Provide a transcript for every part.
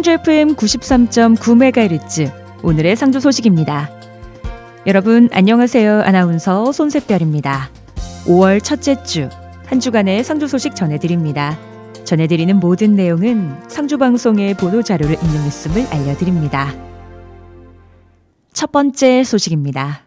상주 FM 93.9MHz 오늘의 상주 소식입니다. 여러분 안녕하세요. 아나운서 손샛별입니다. 5월 첫째 주 한 주간의 상주 소식 전해드립니다. 전해드리는 모든 내용은 상주방송의 보도자료를 인용했음을 알려드립니다. 첫 번째 소식입니다.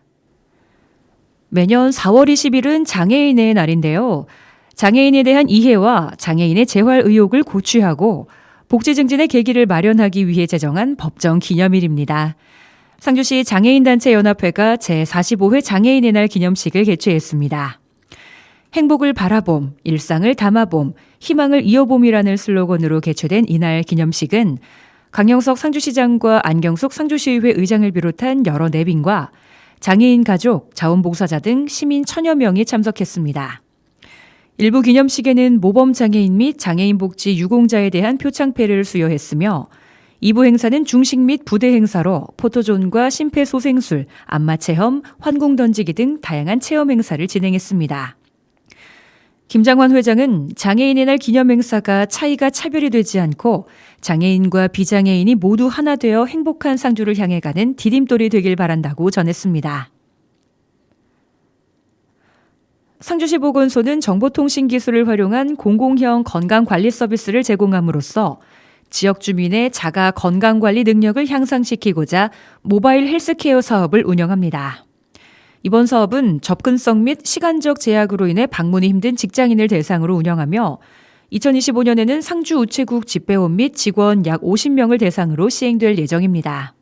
매년 4월 20일은 장애인의 날인데요. 장애인에 대한 이해와 장애인의 재활 의혹을 고취하고 복지 증진의 계기를 마련하기 위해 제정한 법정 기념일입니다. 상주시 장애인단체연합회가 제45회 장애인의 날 기념식을 개최했습니다. 행복을 바라봄, 일상을 담아봄, 희망을 이어봄이라는 슬로건으로 개최된 이날 기념식은 강영석 상주시장과 안경숙 상주시의회 의장을 비롯한 여러 내빈과 장애인 가족, 자원봉사자 등 시민 1000여 명이 참석했습니다. 일부 기념식에는 모범장애인 및 장애인 복지 유공자에 대한 표창패를 수여했으며 2부 행사는 중식 및 부대 행사로 포토존과 심폐소생술, 안마체험, 환궁 던지기 등 다양한 체험 행사를 진행했습니다. 김장환 회장은 장애인의 날 기념행사가 차이가 차별이 되지 않고 장애인과 비장애인이 모두 하나 되어 행복한 상주를 향해 가는 디딤돌이 되길 바란다고 전했습니다. 상주시 보건소는 정보통신기술을 활용한 공공형 건강관리 서비스를 제공함으로써 지역 주민의 자가 건강관리 능력을 향상시키고자 모바일 헬스케어 사업을 운영합니다. 이번 사업은 접근성 및 시간적 제약으로 인해 방문이 힘든 직장인을 대상으로 운영하며 2025년에는 상주 우체국 집배원 및 직원 약 50명을 대상으로 시행될 예정입니다.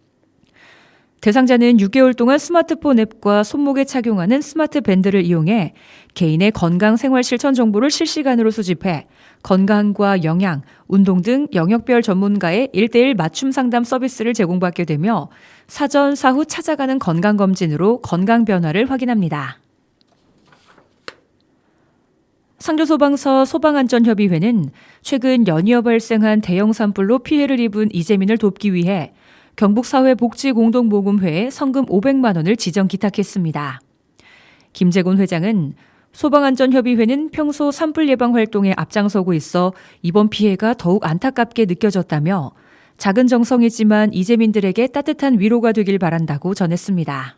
대상자는 6개월 동안 스마트폰 앱과 손목에 착용하는 스마트 밴드를 이용해 개인의 건강 생활 실천 정보를 실시간으로 수집해 건강과 영양, 운동 등 영역별 전문가의 1:1 맞춤 상담 서비스를 제공받게 되며 사전, 사후 찾아가는 건강검진으로 건강 변화를 확인합니다. 상주소방서 소방안전협의회는 최근 연이어 발생한 대형 산불로 피해를 입은 이재민을 돕기 위해 경북사회복지공동모금회에 성금 500만 원을 지정 기탁했습니다. 김재곤 회장은 소방안전협의회는 평소 산불 예방 활동에 앞장서고 있어 이번 피해가 더욱 안타깝게 느껴졌다며 작은 정성이지만 이재민들에게 따뜻한 위로가 되길 바란다고 전했습니다.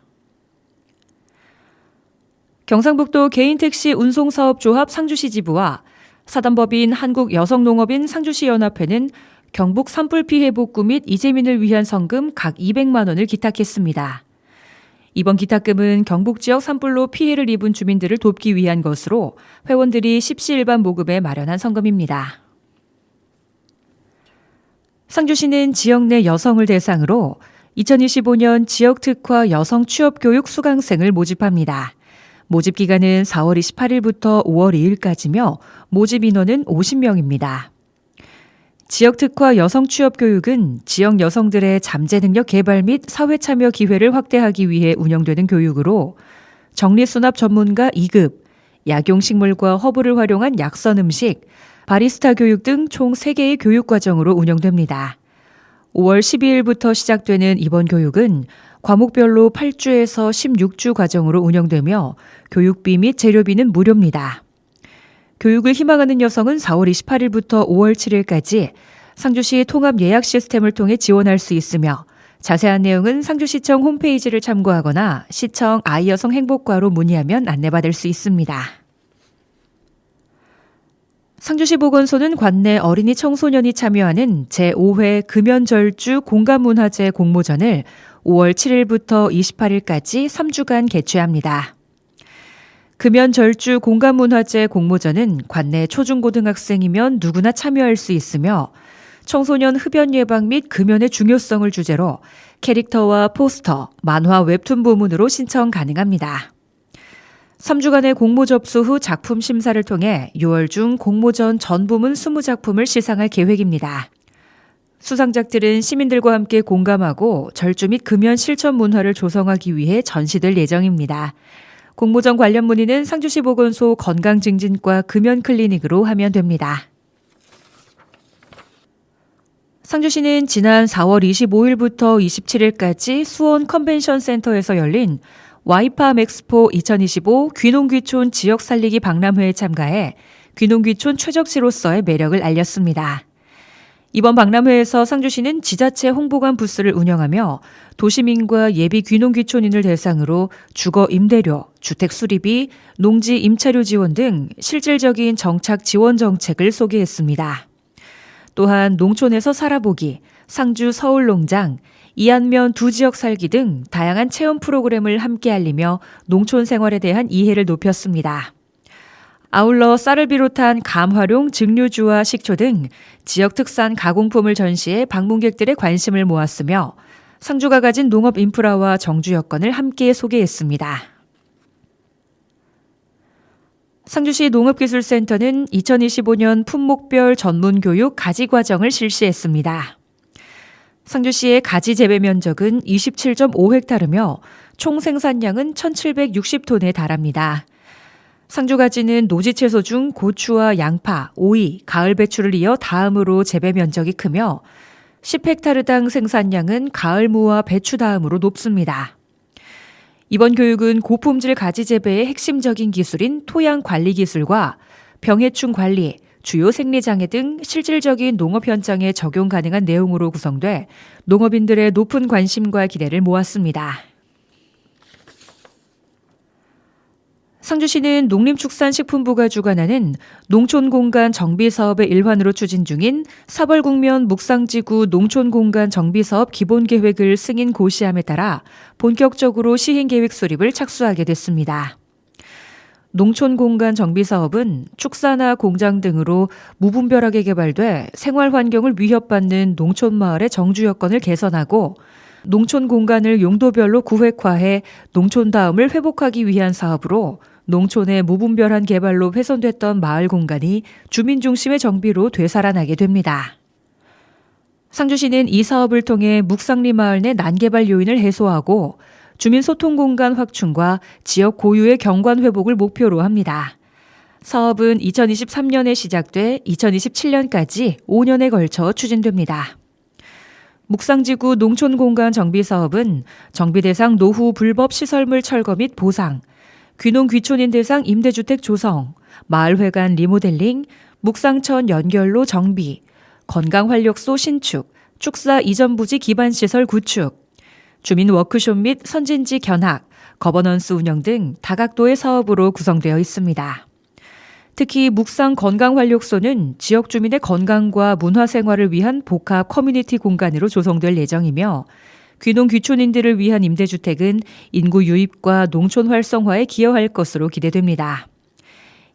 경상북도 개인택시 운송사업조합 상주시 지부와 사단법인 한국여성농업인 상주시연합회는 경북 산불 피해 복구 및 이재민을 위한 성금 각 200만 원을 기탁했습니다. 이번 기탁금은 경북 지역 산불로 피해를 입은 주민들을 돕기 위한 것으로 회원들이 십시일반 모금에 마련한 성금입니다. 상주시는 지역 내 여성을 대상으로 2025년 지역특화 여성 취업교육 수강생을 모집합니다. 모집 기간은 4월 28일부터 5월 2일까지며 모집 인원은 50명입니다. 지역특화 여성 취업교육은 지역 여성들의 잠재능력 개발 및 사회참여 기회를 확대하기 위해 운영되는 교육으로 정리수납 전문가 2급, 약용식물과 허브를 활용한 약선 음식, 바리스타 교육 등 총 3개의 교육과정으로 운영됩니다. 5월 12일부터 시작되는 이번 교육은 과목별로 8주에서 16주 과정으로 운영되며 교육비 및 재료비는 무료입니다. 교육을 희망하는 여성은 4월 28일부터 5월 7일까지 상주시 통합 예약 시스템을 통해 지원할 수 있으며 자세한 내용은 상주시청 홈페이지를 참고하거나 시청 아이여성 행복과로 문의하면 안내받을 수 있습니다. 상주시 보건소는 관내 어린이 청소년이 참여하는 제5회 금연절주 공감문화제 공모전을 5월 7일부터 28일까지 3주간 개최합니다. 금연절주 공감문화제 공모전은 관내 초중고등학생이면 누구나 참여할 수 있으며 청소년 흡연 예방 및 금연의 중요성을 주제로 캐릭터와 포스터, 만화, 웹툰 부문으로 신청 가능합니다. 3주간의 공모 접수 후 작품 심사를 통해 6월 중 공모전 전 부문 20작품을 시상할 계획입니다. 수상작들은 시민들과 함께 공감하고 절주 및 금연 실천 문화를 조성하기 위해 전시될 예정입니다. 공모전 관련 문의는 상주시 보건소 건강증진과 금연클리닉으로 하면 됩니다. 상주시는 지난 4월 25일부터 27일까지 수원 컨벤션 센터에서 열린 와이팜 엑스포 2025 귀농귀촌 지역 살리기 박람회에 참가해 귀농귀촌 최적지로서의 매력을 알렸습니다. 이번 박람회에서 상주시는 지자체 홍보관 부스를 운영하며 도시민과 예비 귀농귀촌인을 대상으로 주거 임대료, 주택 수리비, 농지 임차료 지원 등 실질적인 정착 지원 정책을 소개했습니다. 또한 농촌에서 살아보기, 상주 서울농장, 이안면 두 지역 살기 등 다양한 체험 프로그램을 함께 알리며 농촌 생활에 대한 이해를 높였습니다. 아울러 쌀을 비롯한 감활용 증류주와 식초 등 지역 특산 가공품을 전시해 방문객들의 관심을 모았으며 상주가 가진 농업 인프라와 정주 여건을 함께 소개했습니다. 상주시 농업기술센터는 2025년 품목별 전문교육 가지과정을 실시했습니다. 상주시의 가지 재배 면적은 27.5헥타르며 총 생산량은 1,760톤에 달합니다. 상주가지는 노지채소 중 고추와 양파, 오이, 가을 배추를 이어 다음으로 재배 면적이 크며 10헥타르당 생산량은 가을무와 배추 다음으로 높습니다. 이번 교육은 고품질 가지 재배의 핵심적인 기술인 토양 관리 기술과 병해충 관리, 주요 생리장애 등 실질적인 농업 현장에 적용 가능한 내용으로 구성돼 농업인들의 높은 관심과 기대를 모았습니다. 상주시는 농림축산식품부가 주관하는 농촌공간 정비사업의 일환으로 추진 중인 사벌국면 묵상지구 농촌공간 정비사업 기본계획을 승인 고시함에 따라 본격적으로 시행계획 수립을 착수하게 됐습니다. 농촌공간 정비사업은 축사나 공장 등으로 무분별하게 개발돼 생활환경을 위협받는 농촌마을의 정주 여건을 개선하고 농촌 공간을 용도별로 구획화해 농촌다움을 회복하기 위한 사업으로 농촌의 무분별한 개발로 훼손됐던 마을 공간이 주민 중심의 정비로 되살아나게 됩니다. 상주시는 이 사업을 통해 묵상리 마을 내 난개발 요인을 해소하고 주민 소통 공간 확충과 지역 고유의 경관 회복을 목표로 합니다. 사업은 2023년에 시작돼 2027년까지 5년에 걸쳐 추진됩니다. 묵상지구 농촌공간 정비사업은 정비 대상 노후 불법 시설물 철거 및 보상, 귀농 귀촌인 대상 임대주택 조성, 마을회관 리모델링, 묵상천 연결로 정비, 건강활력소 신축, 축사 이전 부지 기반시설 구축, 주민 워크숍 및 선진지 견학, 거버넌스 운영 등 다각도의 사업으로 구성되어 있습니다. 특히 묵상 건강활력소는 지역 주민의 건강과 문화생활을 위한 복합 커뮤니티 공간으로 조성될 예정이며 귀농 귀촌인들을 위한 임대주택은 인구 유입과 농촌 활성화에 기여할 것으로 기대됩니다.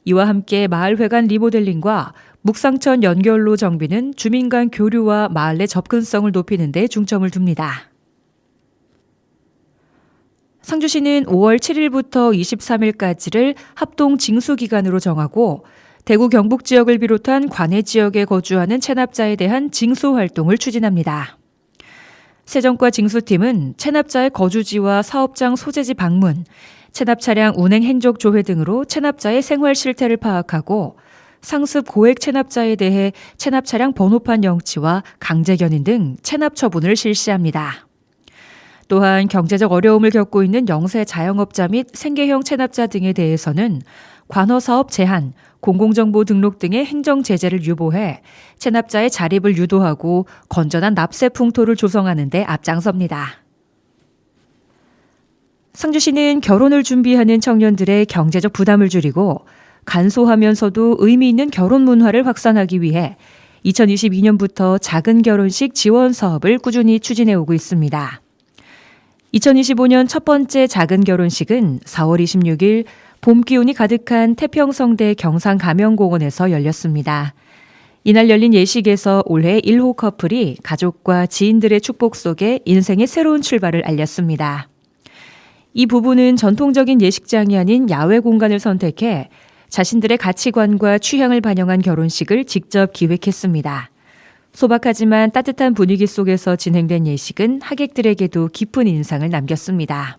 이와 함께 마을회관 리모델링과 묵상천 연결로 정비는 주민 간 교류와 마을 내 접근성을 높이는 데 중점을 둡니다. 상주시는 5월 7일부터 23일까지를 합동 징수기간으로 정하고 대구 경북 지역을 비롯한 관내 지역에 거주하는 체납자에 대한 징수 활동을 추진합니다. 세정과 징수팀은 체납자의 거주지와 사업장 소재지 방문, 체납 차량 운행 행적 조회 등으로 체납자의 생활 실태를 파악하고 상습 고액 체납자에 대해 체납 차량 번호판 영치와 강제 견인 등 체납 처분을 실시합니다. 또한 경제적 어려움을 겪고 있는 영세 자영업자 및 생계형 체납자 등에 대해서는 관허사업 제한, 공공정보 등록 등의 행정 제재를 유보해 체납자의 자립을 유도하고 건전한 납세 풍토를 조성하는 데 앞장섭니다. 상주시는 결혼을 준비하는 청년들의 경제적 부담을 줄이고 간소하면서도 의미 있는 결혼 문화를 확산하기 위해 2022년부터 작은 결혼식 지원 사업을 꾸준히 추진해 오고 있습니다. 2025년 첫 번째 작은 결혼식은 4월 26일 봄 기운이 가득한 태평성대 경상가명공원에서 열렸습니다. 이날 열린 예식에서 올해 1호 커플이 가족과 지인들의 축복 속에 인생의 새로운 출발을 알렸습니다. 이 부부는 전통적인 예식장이 아닌 야외 공간을 선택해 자신들의 가치관과 취향을 반영한 결혼식을 직접 기획했습니다. 소박하지만 따뜻한 분위기 속에서 진행된 예식은 하객들에게도 깊은 인상을 남겼습니다.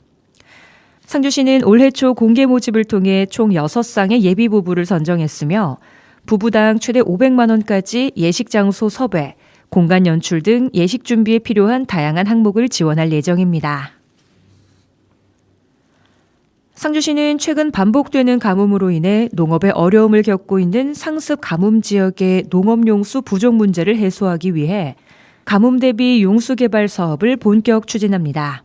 상주시는 올해 초 공개 모집을 통해 총 6쌍의 예비 부부를 선정했으며 부부당 최대 500만 원까지 예식 장소 섭외, 공간 연출 등 예식 준비에 필요한 다양한 항목을 지원할 예정입니다. 상주시는 최근 반복되는 가뭄으로 인해 농업에 어려움을 겪고 있는 상습 가뭄 지역의 농업용수 부족 문제를 해소하기 위해 가뭄 대비 용수 개발 사업을 본격 추진합니다.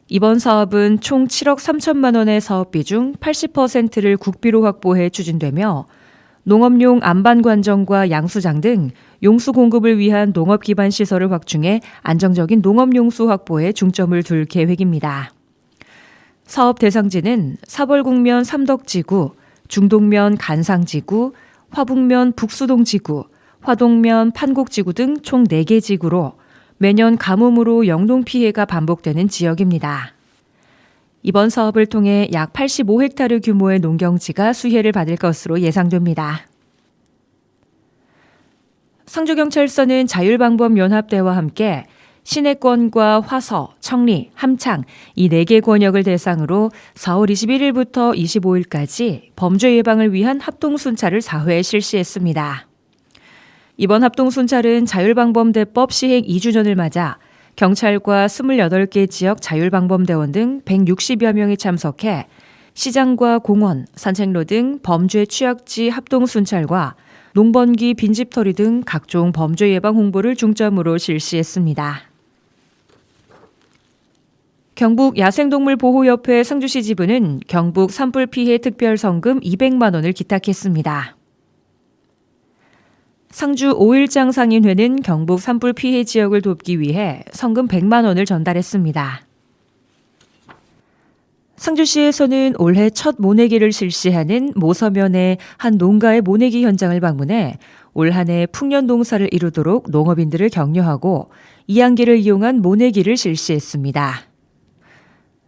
이번 사업은 총 7억 3천만 원의 사업비 중 80%를 국비로 확보해 추진되며 농업용 안반 관정과 양수장 등 용수 공급을 위한 농업 기반 시설을 확충해 안정적인 농업 용수 확보에 중점을 둘 계획입니다. 사업 대상지는 사벌국면 삼덕지구, 중동면 간상지구, 화북면 북수동지구, 화동면 판곡지구 등 총 4개 지구로 매년 가뭄으로 영농 피해가 반복되는 지역입니다. 이번 사업을 통해 약 85헥타르 규모의 농경지가 수혜를 받을 것으로 예상됩니다. 상주경찰서는 자율방법연합대와 함께 시내권과 화서, 청리, 함창 이 4개 권역을 대상으로 4월 21일부터 25일까지 범죄 예방을 위한 합동순찰을 4회 실시했습니다. 이번 합동순찰은 자율방범대법 시행 2주년을 맞아 경찰과 28개 지역 자율방범대원 등 160여 명이 참석해 시장과 공원, 산책로 등 범죄 취약지 합동순찰과 농번기 빈집털이 등 각종 범죄 예방 홍보를 중점으로 실시했습니다. 경북 야생동물보호협회 상주시 지부는 경북 산불 피해 특별성금 200만 원을 기탁했습니다. 상주 5일장 상인회는 경북 산불 피해 지역을 돕기 위해 성금 100만 원을 전달했습니다. 상주시에서는 올해 첫 모내기를 실시하는 모서면의 한 농가의 모내기 현장을 방문해 올 한 해 풍년 농사를 이루도록 농업인들을 격려하고 이항기를 이용한 모내기를 실시했습니다.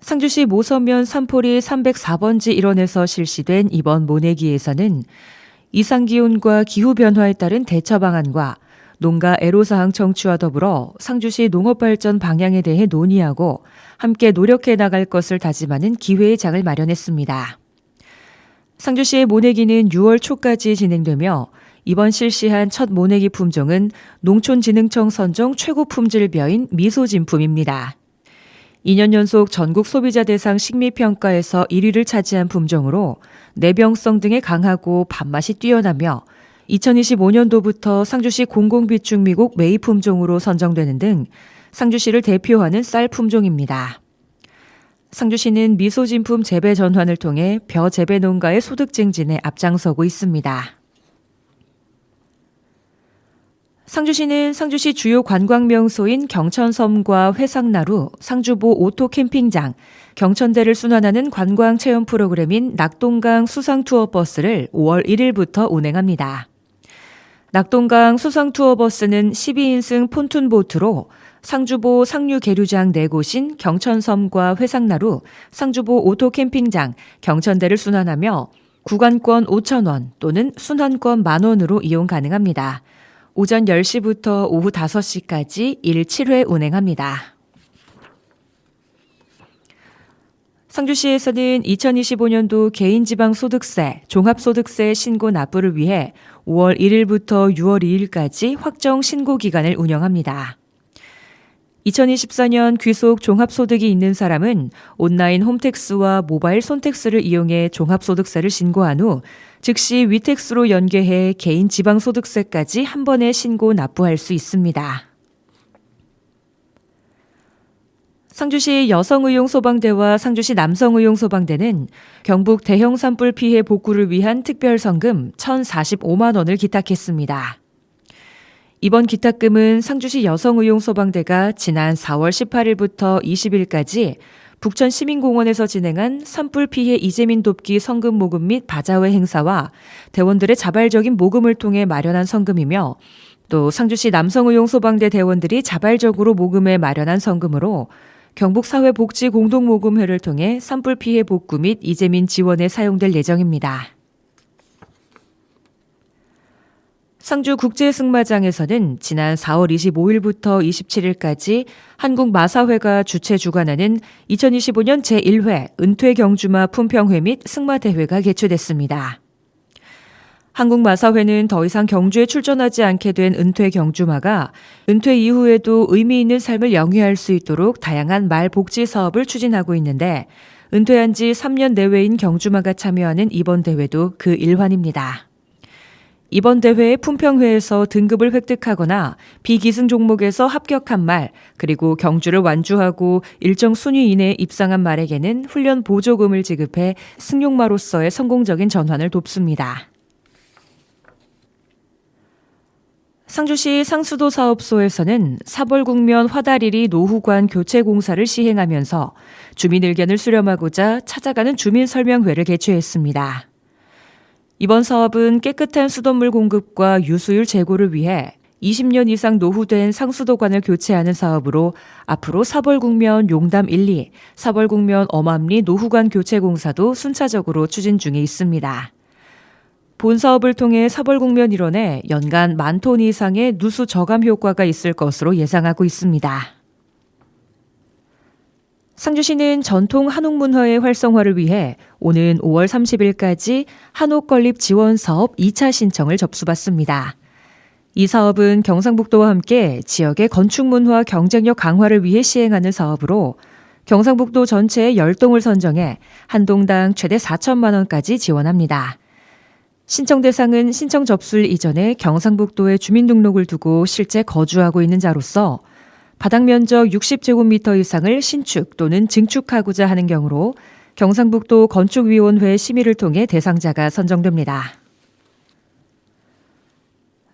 상주시 모서면 산포리 304번지 일원에서 실시된 이번 모내기에서는 이상기온과 기후변화에 따른 대처 방안과 농가 애로사항 청취와 더불어 상주시 농업발전 방향에 대해 논의하고 함께 노력해 나갈 것을 다짐하는 기회의 장을 마련했습니다. 상주시의 모내기는 6월 초까지 진행되며 이번 실시한 첫 모내기 품종은 농촌진흥청 선정 최고 품질벼인 미소진품입니다. 2년 연속 전국 소비자 대상 식미평가에서 1위를 차지한 품종으로 내병성 등에 강하고 밥맛이 뛰어나며 2025년도부터 상주시 공공비축미국 메이 품종으로 선정되는 등 상주시를 대표하는 쌀 품종입니다. 상주시는 미소진품 재배 전환을 통해 벼 재배 농가의 소득 증진에 앞장서고 있습니다. 상주시는 상주시 주요 관광명소인 경천섬과 회상나루, 상주보 오토캠핑장, 경천대를 순환하는 관광체험 프로그램인 낙동강 수상투어버스를 5월 1일부터 운행합니다. 낙동강 수상투어버스는 12인승 폰툰보트로 상주보 상류계류장 4곳인 경천섬과 회상나루, 상주보 오토캠핑장, 경천대를 순환하며 구간권 5,000원 또는 순환권 만원으로 이용 가능합니다. 오전 10시부터 오후 5시까지 일 7회 운행합니다. 상주시에서는 2025년도 개인지방소득세, 종합소득세 신고 납부를 위해 5월 1일부터 6월 2일까지 확정 신고 기간을 운영합니다. 2024년 귀속 종합소득이 있는 사람은 온라인 홈택스와 모바일 손택스를 이용해 종합소득세를 신고한 후 즉시 위택스로 연계해 개인 지방소득세까지 한 번에 신고 납부할 수 있습니다. 상주시 여성의용소방대와 상주시 남성의용소방대는 경북 대형 산불 피해 복구를 위한 특별성금 1,045만 원을 기탁했습니다. 이번 기탁금은 상주시 여성의용소방대가 지난 4월 18일부터 20일까지 북천시민공원에서 진행한 산불 피해 이재민 돕기 성금 모금 및 바자회 행사와 대원들의 자발적인 모금을 통해 마련한 성금이며 또 상주시 남성의용소방대 대원들이 자발적으로 모금해 마련한 성금으로 경북사회복지공동모금회를 통해 산불 피해 복구 및 이재민 지원에 사용될 예정입니다. 상주국제승마장에서는 지난 4월 25일부터 27일까지 한국마사회가 주최 주관하는 2025년 제1회 은퇴경주마 품평회 및 승마대회가 개최됐습니다. 한국마사회는 더 이상 경주에 출전하지 않게 된 은퇴경주마가 은퇴 이후에도 의미 있는 삶을 영위할 수 있도록 다양한 말 복지 사업을 추진하고 있는데 은퇴한 지 3년 내외인 경주마가 참여하는 이번 대회도 그 일환입니다. 이번 대회의 품평회에서 등급을 획득하거나 비기승 종목에서 합격한 말, 그리고 경주를 완주하고 일정 순위 이내에 입상한 말에게는 훈련 보조금을 지급해 승용마로서의 성공적인 전환을 돕습니다. 상주시 상수도 사업소에서는 사벌국면 화다리리 노후관 교체 공사를 시행하면서 주민 의견을 수렴하고자 찾아가는 주민 설명회를 개최했습니다. 이번 사업은 깨끗한 수돗물 공급과 유수율 제고를 위해 20년 이상 노후된 상수도관을 교체하는 사업으로 앞으로 사벌국면 용담 1, 2, 사벌국면 엄암리 노후관 교체 공사도 순차적으로 추진 중에 있습니다. 본 사업을 통해 사벌국면 일원에 연간 10,000톤 이상의 누수 저감 효과가 있을 것으로 예상하고 있습니다. 상주시는 전통 한옥 문화의 활성화를 위해 오는 5월 30일까지 한옥 건립 지원 사업 2차 신청을 접수받습니다. 이 사업은 경상북도와 함께 지역의 건축 문화 경쟁력 강화를 위해 시행하는 사업으로 경상북도 전체의 10동을 선정해 한 동당 최대 4천만 원까지 지원합니다. 신청 대상은 신청 접수일 이전에 경상북도에 주민등록을 두고 실제 거주하고 있는 자로서 바닥 면적 60제곱미터 이상을 신축 또는 증축하고자 하는 경우로 경상북도 건축위원회 심의를 통해 대상자가 선정됩니다.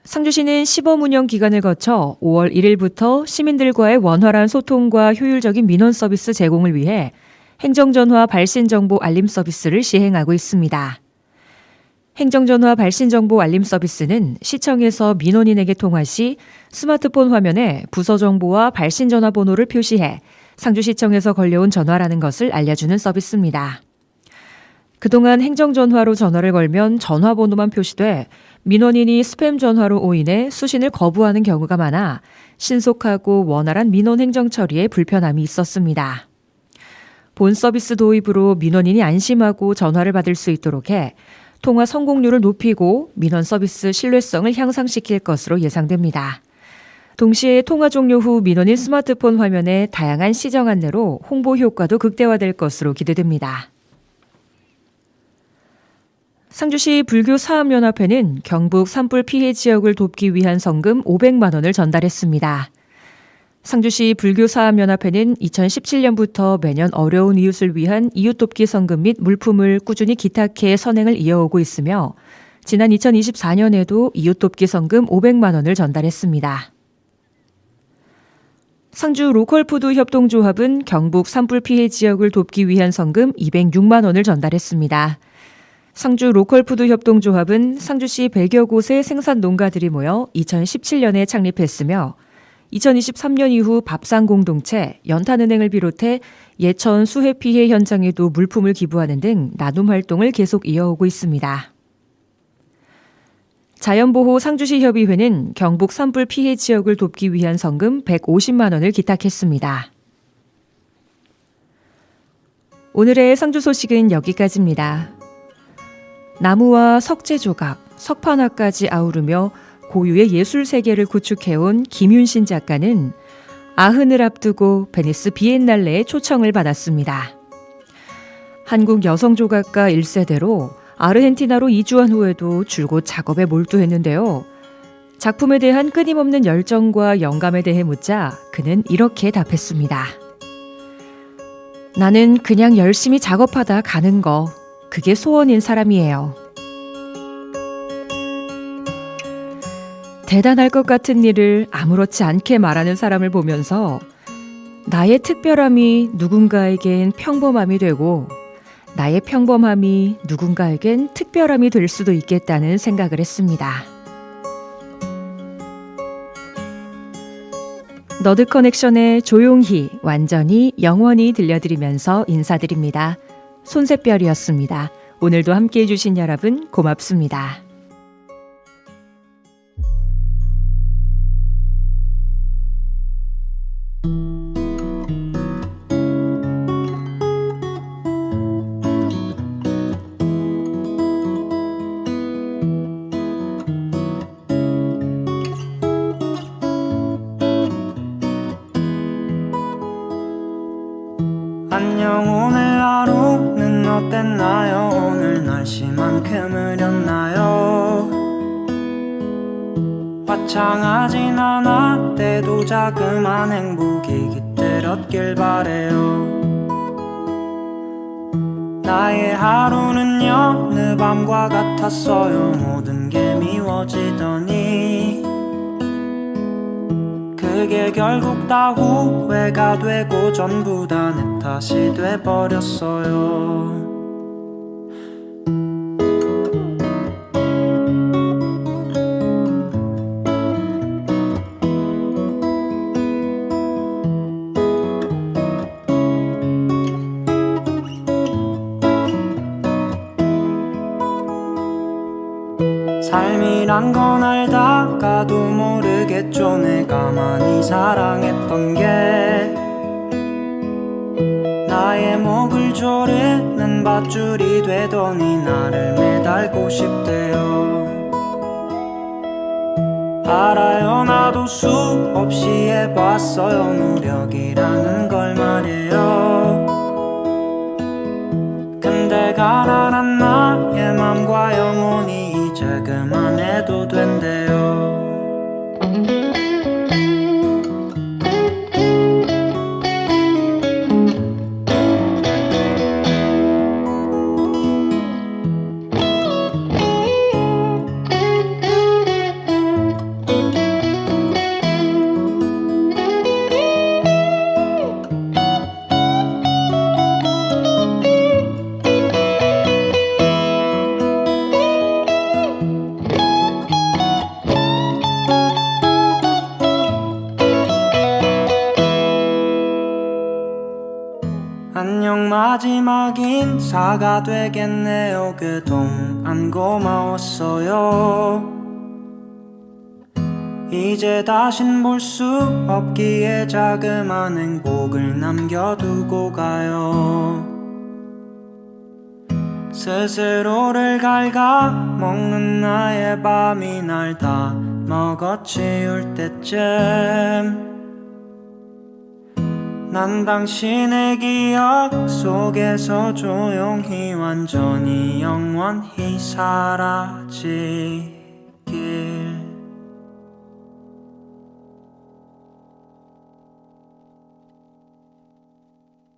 상주시는 시범 운영 기간을 거쳐 5월 1일부터 시민들과의 원활한 소통과 효율적인 민원 서비스 제공을 위해 행정전화 발신정보 알림 서비스를 시행하고 있습니다. 행정전화 발신정보 알림 서비스는 시청에서 민원인에게 통화 시 스마트폰 화면에 부서 정보와 발신전화 번호를 표시해 상주시청에서 걸려온 전화라는 것을 알려주는 서비스입니다. 그동안 행정전화로 전화를 걸면 전화번호만 표시돼 민원인이 스팸 전화로 오인해 수신을 거부하는 경우가 많아 신속하고 원활한 민원 행정 처리에 불편함이 있었습니다. 본 서비스 도입으로 민원인이 안심하고 전화를 받을 수 있도록 해 통화 성공률을 높이고 민원 서비스 신뢰성을 향상시킬 것으로 예상됩니다. 동시에 통화 종료 후 민원인 스마트폰 화면에 다양한 시정 안내로 홍보 효과도 극대화될 것으로 기대됩니다. 상주시 불교사업연합회는 경북 산불 피해 지역을 돕기 위한 성금 500만 원을 전달했습니다. 상주시 불교사업연합회는 2017년부터 매년 어려운 이웃을 위한 이웃돕기 성금 및 물품을 꾸준히 기탁해 선행을 이어오고 있으며 지난 2024년에도 이웃돕기 성금 500만 원을 전달했습니다. 상주 로컬푸드 협동조합은 경북 산불 피해 지역을 돕기 위한 성금 206만 원을 전달했습니다. 상주 로컬푸드 협동조합은 상주시 100여 곳의 생산 농가들이 모여 2017년에 창립했으며 2023년 이후 밥상 공동체, 연탄은행을 비롯해 예천 수해 피해 현장에도 물품을 기부하는 등 나눔 활동을 계속 이어오고 있습니다. 자연보호 상주시 협의회는 경북 산불 피해 지역을 돕기 위한 성금 150만 원을 기탁했습니다. 오늘의 상주 소식은 여기까지입니다. 나무와 석재 조각, 석판화까지 아우르며 고유의 예술 세계를 구축해온 김윤신 작가는 아흔을 앞두고 베니스 비엔날레에 초청을 받았습니다. 한국 여성 조각가 1세대로 아르헨티나로 이주한 후에도 줄곧 작업에 몰두했는데요. 작품에 대한 끊임없는 열정과 영감에 대해 묻자 그는 이렇게 답했습니다. 나는 그냥 열심히 작업하다 가는 거, 그게 소원인 사람이에요. 대단할 것 같은 일을 아무렇지 않게 말하는 사람을 보면서 나의 특별함이 누군가에겐 평범함이 되고 나의 평범함이 누군가에겐 특별함이 될 수도 있겠다는 생각을 했습니다. 너드 커넥션의 조용히, 완전히, 영원히 들려드리면서 인사드립니다. 손새별이었습니다. 오늘도 함께해 주신 여러분 고맙습니다. 안녕 오늘 하루 그만큼 흐렸나요? 화창하진 않았대도 자그만 행복이 깃들었길 바래요. 나의 하루는 여느 밤과 같았어요. 모든 게 미워지더니 그게 결국 다 후회가 되고 전부 다 내 탓이 돼버렸어요. 삶이란 건 알다가도 모르겠죠. 내가 많이 사랑했던 게 나의 목을 조르는 밧줄이 되더니 나를 매달고 싶대요. 알아요, 나도 수없이 해봤어요. 노력이라는 걸 말이에요. 근데 가난한 나의 맘과 영혼이 이제 그만해도 된대요. 안녕, 마지막 인사가 되겠네요. 그동안 고마웠어요. 이제 다신 볼 수 없기에 자그만 행복을 남겨두고 가요. 스스로를 갉아먹는 나의 밤이 날 다 먹어치울 때쯤 난 당신의 기억 속에서 조용히 완전히 영원히 사라지